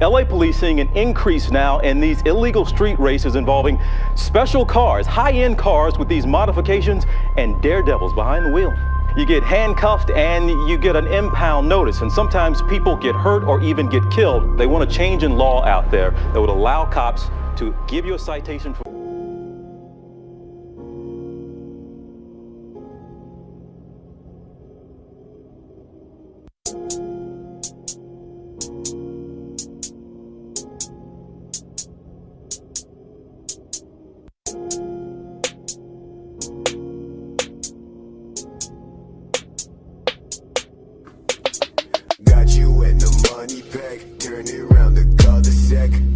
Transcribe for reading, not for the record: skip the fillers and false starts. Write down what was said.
LA police seeing an increase now in these illegal street races involving special cars, high-end cars with these modifications and daredevils behind the wheel. You get handcuffed and you get an impound notice, and sometimes people get hurt or even get killed. They want a change in law out there that would allow cops to give you a citation for Got you in the money bag, turn it around the cul-de-sac.